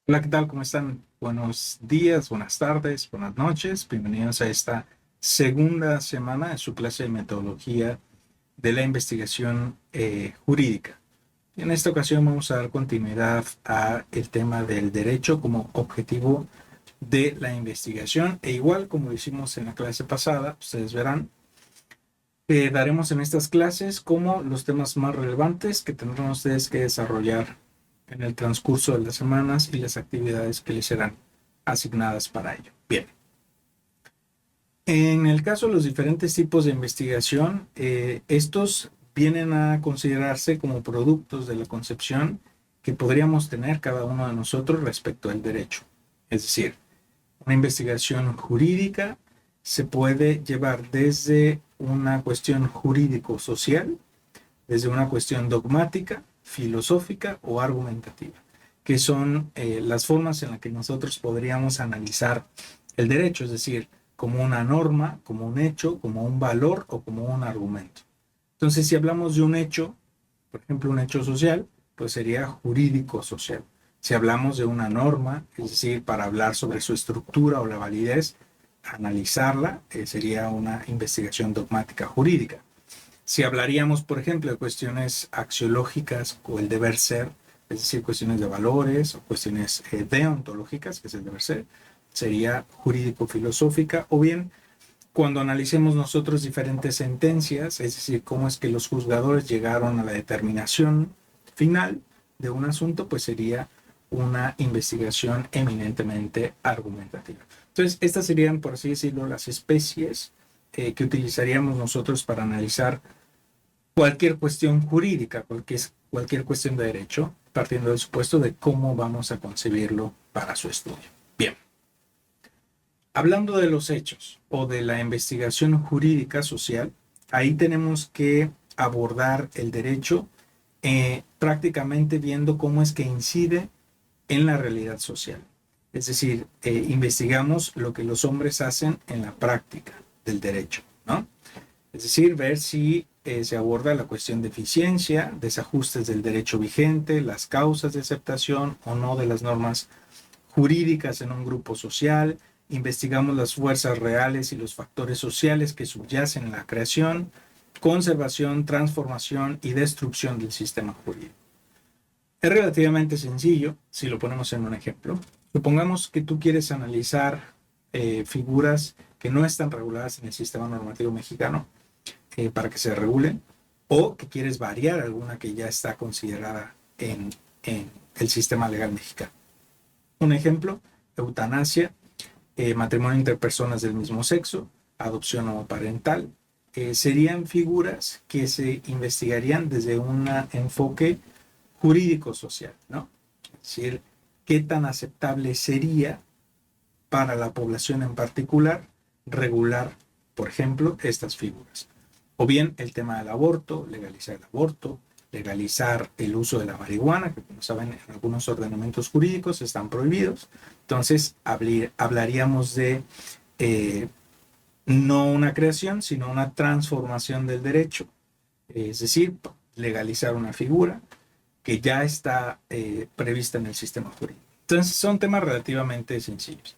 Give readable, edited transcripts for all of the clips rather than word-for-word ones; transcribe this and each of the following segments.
Hola, ¿qué tal? ¿Cómo están? Buenos días, buenas tardes, buenas noches. Bienvenidos a esta segunda semana de su clase de metodología de la investigación jurídica. En esta ocasión vamos a dar continuidad a el tema del derecho como objetivo de la investigación e igual como lo hicimos en la clase pasada, ustedes verán, daremos en estas clases como los temas más relevantes que tendrán ustedes que desarrollar en el transcurso de las semanas y las actividades que les serán asignadas para ello. Bien, en el caso de los diferentes tipos de investigación, estos vienen a considerarse como productos de la concepción que podríamos tener cada uno de nosotros respecto al derecho. Es decir, una investigación jurídica se puede llevar desde una cuestión jurídico-social, desde una cuestión dogmática, filosófica o argumentativa, que son las formas en las que nosotros podríamos analizar el derecho, es decir, como una norma, como un hecho, como un valor o como un argumento. Entonces, si hablamos de un hecho, por ejemplo, un hecho social, pues sería jurídico-social. Si hablamos de una norma, es decir, para hablar sobre su estructura o la validez, analizarla sería una investigación dogmática jurídica. Si hablaríamos, por ejemplo, de cuestiones axiológicas o el deber ser, es decir, cuestiones de valores o cuestiones deontológicas, que es el deber ser, sería jurídico-filosófica, o bien cuando analicemos nosotros diferentes sentencias, es decir, cómo es que los juzgadores llegaron a la determinación final de un asunto, pues sería una investigación eminentemente argumentativa. Entonces, estas serían, por así decirlo, las especies que utilizaríamos nosotros para analizar cualquier cuestión jurídica, cualquier cuestión de derecho, partiendo del supuesto de cómo vamos a concebirlo para su estudio. Bien, hablando de los hechos o de la investigación jurídica social, ahí tenemos que abordar el derecho prácticamente viendo cómo es que incide en la realidad social. Es decir, investigamos lo que los hombres hacen en la práctica del derecho, ¿no? Es decir, ver si se aborda la cuestión de eficiencia, desajustes del derecho vigente, las causas de aceptación o no de las normas jurídicas en un grupo social, investigamos las fuerzas reales y los factores sociales que subyacen en la creación, conservación, transformación y destrucción del sistema jurídico. Es relativamente sencillo si lo ponemos en un ejemplo. Supongamos que tú quieres analizar figuras que no están reguladas en el sistema normativo mexicano para que se regulen, o que quieres variar alguna que ya está considerada en el sistema legal mexicano. Un ejemplo, eutanasia, matrimonio entre personas del mismo sexo, adopción homoparental, serían figuras que se investigarían desde un enfoque jurídico-social, ¿no? Es decir, qué tan aceptable sería para la población en particular regular, por ejemplo, estas figuras. O bien el tema del aborto, legalizar el uso de la marihuana, que como saben en algunos ordenamientos jurídicos están prohibidos. Entonces hablaríamos de no una creación, sino una transformación del derecho. Es decir, legalizar una figura que ya está prevista en el sistema jurídico. Entonces son temas relativamente sencillos.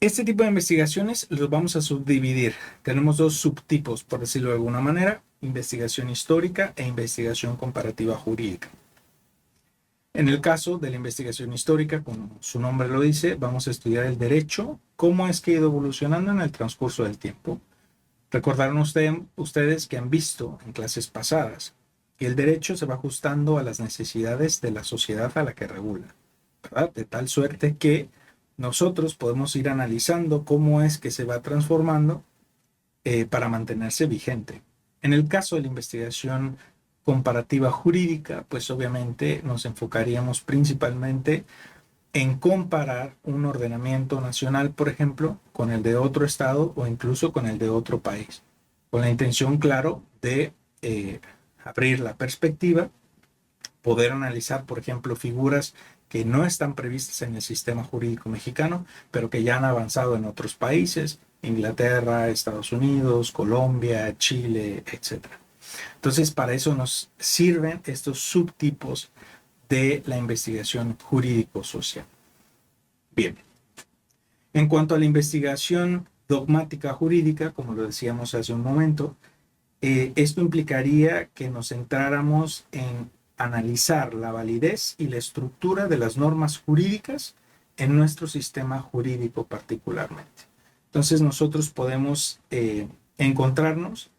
Este tipo de investigaciones los vamos a subdividir. Tenemos dos subtipos, por decirlo de alguna manera, investigación histórica e investigación comparativa jurídica. En el caso de la investigación histórica, como su nombre lo dice, vamos a estudiar el derecho, cómo es que ha ido evolucionando en el transcurso del tiempo. Recordaron ustedes que han visto en clases pasadas que el derecho se va ajustando a las necesidades de la sociedad a la que regula, ¿verdad? De tal suerte que nosotros podemos ir analizando cómo es que se va transformando para mantenerse vigente. En el caso de la investigación comparativa jurídica, pues obviamente nos enfocaríamos principalmente en comparar un ordenamiento nacional, por ejemplo, con el de otro estado o incluso con el de otro país, con la intención, claro, de abrir la perspectiva, poder analizar, por ejemplo, figuras que no están previstas en el sistema jurídico mexicano, pero que ya han avanzado en otros países, Inglaterra, Estados Unidos, Colombia, Chile, etcétera. Entonces, para eso nos sirven estos subtipos de la investigación jurídico-social. Bien, en cuanto a la investigación dogmática jurídica, como lo decíamos hace un momento, esto implicaría que nos centráramos en analizar la validez y la estructura de las normas jurídicas en nuestro sistema jurídico particularmente. Entonces nosotros podemos encontrarnos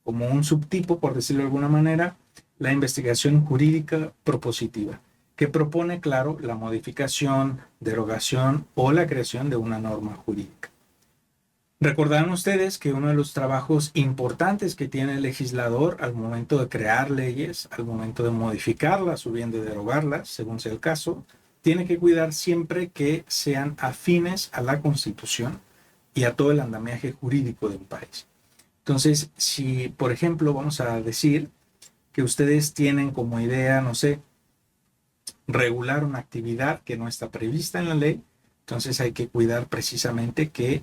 como un subtipo, por decirlo de alguna manera, la investigación jurídica propositiva, que propone, claro, la modificación, derogación o la creación de una norma jurídica. Recordarán ustedes que uno de los trabajos importantes que tiene el legislador al momento de crear leyes, al momento de modificarlas o bien de derogarlas, según sea el caso, tiene que cuidar siempre que sean afines a la Constitución y a todo el andamiaje jurídico de un país. Entonces, si, por ejemplo, vamos a decir que ustedes tienen como idea, no sé, regular una actividad que no está prevista en la ley, entonces hay que cuidar precisamente que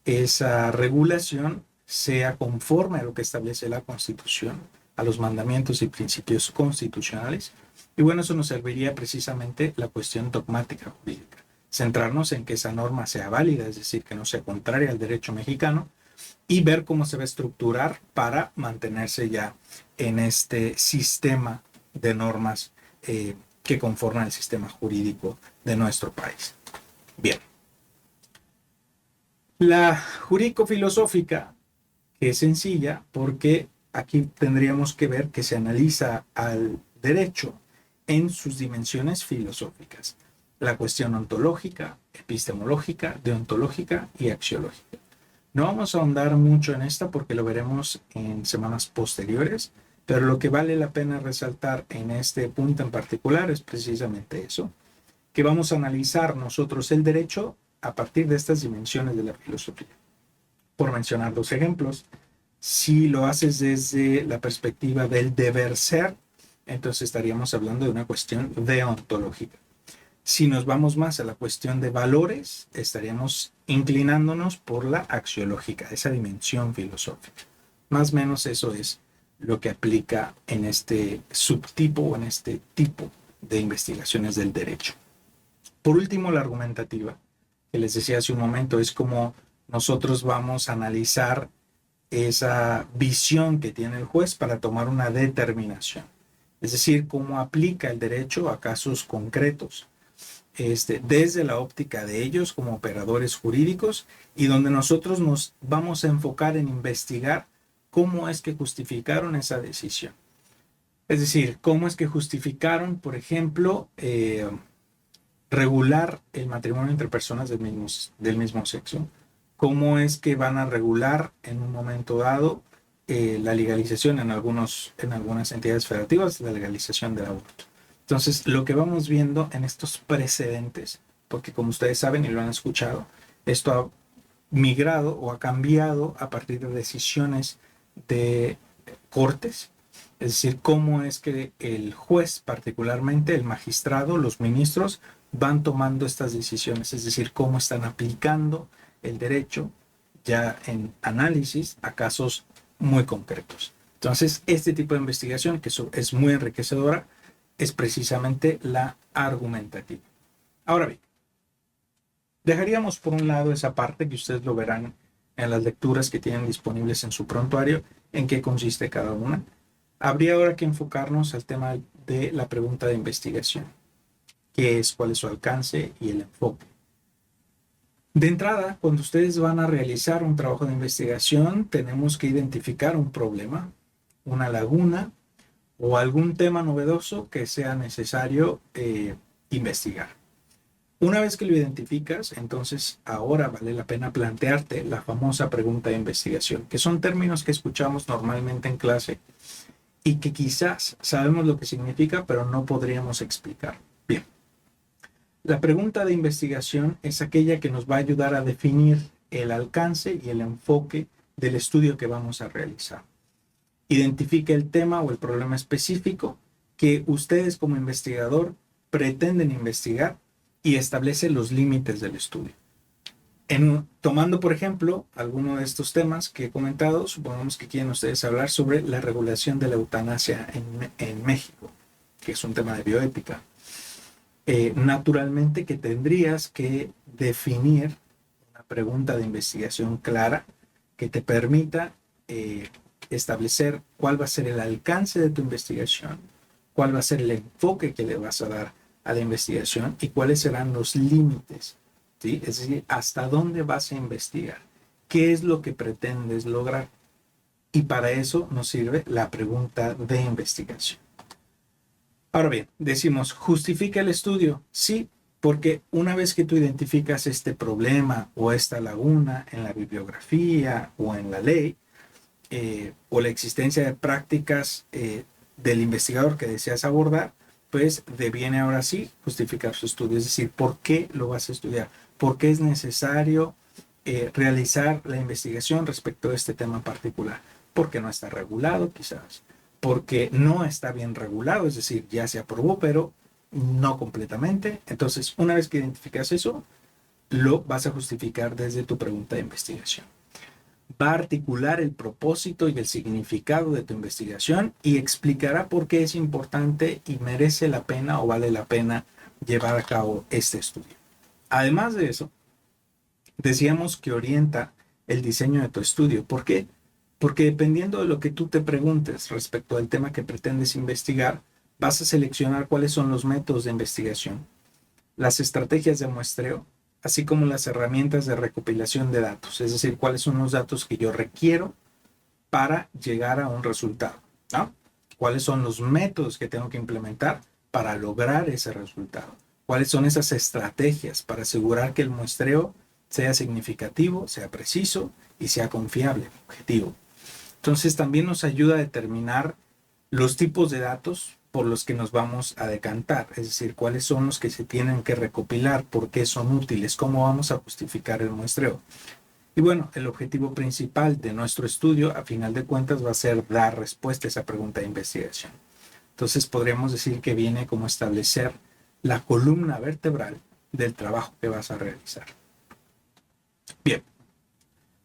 esa regulación sea conforme a lo que establece la Constitución, a los mandamientos y principios constitucionales. Y bueno, eso nos serviría precisamente la cuestión dogmática jurídica. Centrarnos en que esa norma sea válida, es decir, que no sea contraria al derecho mexicano, y ver cómo se va a estructurar para mantenerse ya en este sistema de normas que conforman el sistema jurídico de nuestro país. Bien. La jurídico-filosófica, que es sencilla, porque aquí tendríamos que ver que se analiza al derecho en sus dimensiones filosóficas. La cuestión ontológica, epistemológica, deontológica y axiológica. No vamos a ahondar mucho en esta porque lo veremos en semanas posteriores, pero lo que vale la pena resaltar en este punto en particular es precisamente eso, que vamos a analizar nosotros el derecho a partir de estas dimensiones de la filosofía. Por mencionar dos ejemplos, si lo haces desde la perspectiva del deber ser, entonces estaríamos hablando de una cuestión deontológica. Si nos vamos más a la cuestión de valores, estaríamos inclinándonos por la axiológica, esa dimensión filosófica. Más o menos eso es lo que aplica en este subtipo o en este tipo de investigaciones del derecho. Por último, la argumentativa, que les decía hace un momento, es como nosotros vamos a analizar esa visión que tiene el juez para tomar una determinación. Es decir, cómo aplica el derecho a casos concretos, desde la óptica de ellos como operadores jurídicos y donde nosotros nos vamos a enfocar en investigar cómo es que justificaron esa decisión. Es decir, cómo es que justificaron, por ejemplo, regular el matrimonio entre personas del mismo sexo, cómo es que van a regular en un momento dado la legalización en algunas entidades federativas, la legalización del aborto. Entonces, lo que vamos viendo en estos precedentes, porque como ustedes saben y lo han escuchado, esto ha migrado o ha cambiado a partir de decisiones de cortes, es decir, cómo es que el juez, particularmente el magistrado, los ministros, van tomando estas decisiones, es decir, cómo están aplicando el derecho ya en análisis a casos muy concretos. Entonces, este tipo de investigación, que es muy enriquecedora, es precisamente la argumentativa. Ahora bien, dejaríamos por un lado esa parte que ustedes lo verán en las lecturas que tienen disponibles en su prontuario, en qué consiste cada una. Habría ahora que enfocarnos al tema de la pregunta de investigación, qué es, cuál es su alcance y el enfoque. De entrada, cuando ustedes van a realizar un trabajo de investigación, tenemos que identificar un problema, una laguna o algún tema novedoso que sea necesario investigar. Una vez que lo identificas, entonces ahora vale la pena plantearte la famosa pregunta de investigación, que son términos que escuchamos normalmente en clase y que quizás sabemos lo que significa, pero no podríamos explicar. Bien, la pregunta de investigación es aquella que nos va a ayudar a definir el alcance y el enfoque del estudio que vamos a realizar. Identifique el tema o el problema específico que ustedes como investigador pretenden investigar y establece los límites del estudio. Tomando, por ejemplo, alguno de estos temas que he comentado, supongamos que quieren ustedes hablar sobre la regulación de la eutanasia en México, que es un tema de bioética. naturalmente que tendrías que definir una pregunta de investigación clara que te permita establecer cuál va a ser el alcance de tu investigación, cuál va a ser el enfoque que le vas a dar a la investigación y cuáles serán los límites, ¿sí? Es decir, hasta dónde vas a investigar, qué es lo que pretendes lograr. Y para eso nos sirve la pregunta de investigación. Ahora bien, decimos, ¿justifica el estudio? Sí, porque una vez que tú identificas este problema o esta laguna en la bibliografía o en la ley, o la existencia de prácticas del investigador que deseas abordar, pues deviene ahora sí justificar su estudio. Es decir, ¿por qué lo vas a estudiar? ¿Por qué es necesario realizar la investigación respecto a este tema particular? Porque no está regulado, quizás. Porque no está bien regulado, es decir, ya se aprobó, pero no completamente. Entonces, una vez que identificas eso, lo vas a justificar desde tu pregunta de investigación. Va a articular el propósito y el significado de tu investigación y explicará por qué es importante y merece la pena o vale la pena llevar a cabo este estudio. Además de eso, decíamos que orienta el diseño de tu estudio. ¿Por qué? Porque dependiendo de lo que tú te preguntes respecto al tema que pretendes investigar, vas a seleccionar cuáles son los métodos de investigación, las estrategias de muestreo, así como las herramientas de recopilación de datos, es decir, cuáles son los datos que yo requiero para llegar a un resultado, ¿no? ¿Cuáles son los métodos que tengo que implementar para lograr ese resultado? ¿Cuáles son esas estrategias para asegurar que el muestreo sea significativo, sea preciso y sea confiable, objetivo? Entonces también nos ayuda a determinar los tipos de datos por los que nos vamos a decantar, es decir, cuáles son los que se tienen que recopilar, por qué son útiles, cómo vamos a justificar el muestreo. Y bueno, el objetivo principal de nuestro estudio, a final de cuentas, va a ser dar respuesta a esa pregunta de investigación. Entonces podríamos decir que viene como establecer la columna vertebral del trabajo que vas a realizar. Bien,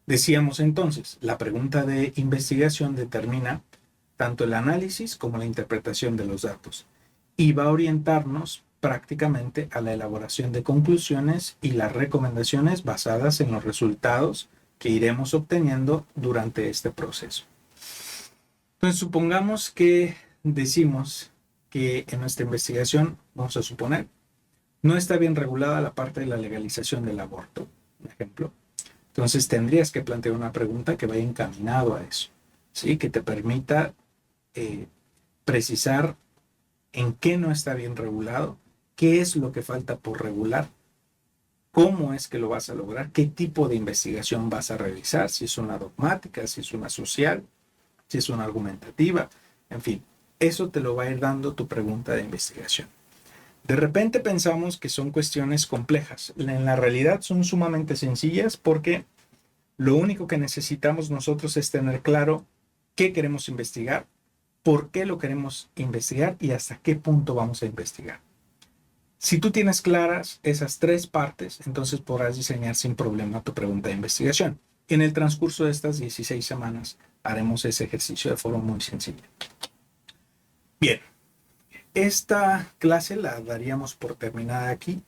decíamos entonces, la pregunta de investigación determina tanto el análisis como la interpretación de los datos y va a orientarnos prácticamente a la elaboración de conclusiones y las recomendaciones basadas en los resultados que iremos obteniendo durante este proceso. Entonces, supongamos que decimos que en nuestra investigación, vamos a suponer, no está bien regulada la parte de la legalización del aborto, por ejemplo. Entonces, tendrías que plantear una pregunta que vaya encaminado a eso, ¿sí? Que te permita precisar en qué no está bien regulado, qué es lo que falta por regular, cómo es que lo vas a lograr, qué tipo de investigación vas a realizar, si es una dogmática, si es una social, si es una argumentativa, en fin, eso te lo va a ir dando tu pregunta de investigación. De repente pensamos que son cuestiones complejas. En la realidad son sumamente sencillas porque lo único que necesitamos nosotros es tener claro qué queremos investigar, por qué lo queremos investigar y hasta qué punto vamos a investigar. Si tú tienes claras esas tres partes, entonces podrás diseñar sin problema tu pregunta de investigación. En el transcurso de estas 16 semanas haremos ese ejercicio de forma muy sencilla. Bien, esta clase la daríamos por terminada aquí.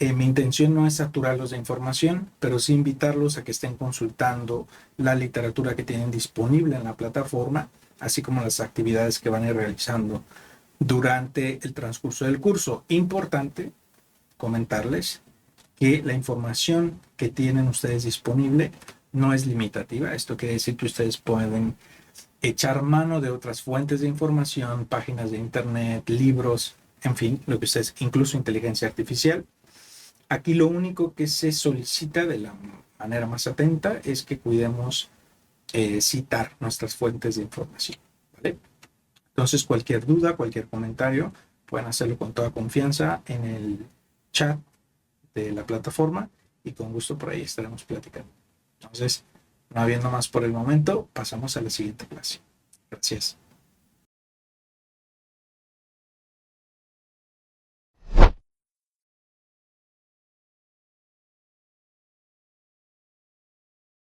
Mi intención no es saturarlos de información, pero sí invitarlos a que estén consultando la literatura que tienen disponible en la plataforma, así como las actividades que van a ir realizando durante el transcurso del curso. Importante comentarles que la información que tienen ustedes disponible no es limitativa. Esto quiere decir que ustedes pueden echar mano de otras fuentes de información, páginas de internet, libros, en fin, lo que ustedes, incluso inteligencia artificial. Aquí lo único que se solicita de la manera más atenta es que cuidemos citar nuestras fuentes de información, ¿vale? Entonces, cualquier duda, cualquier comentario, pueden hacerlo con toda confianza en el chat de la plataforma y con gusto por ahí estaremos platicando. Entonces, no habiendo más por el momento, pasamos a la siguiente clase. Gracias.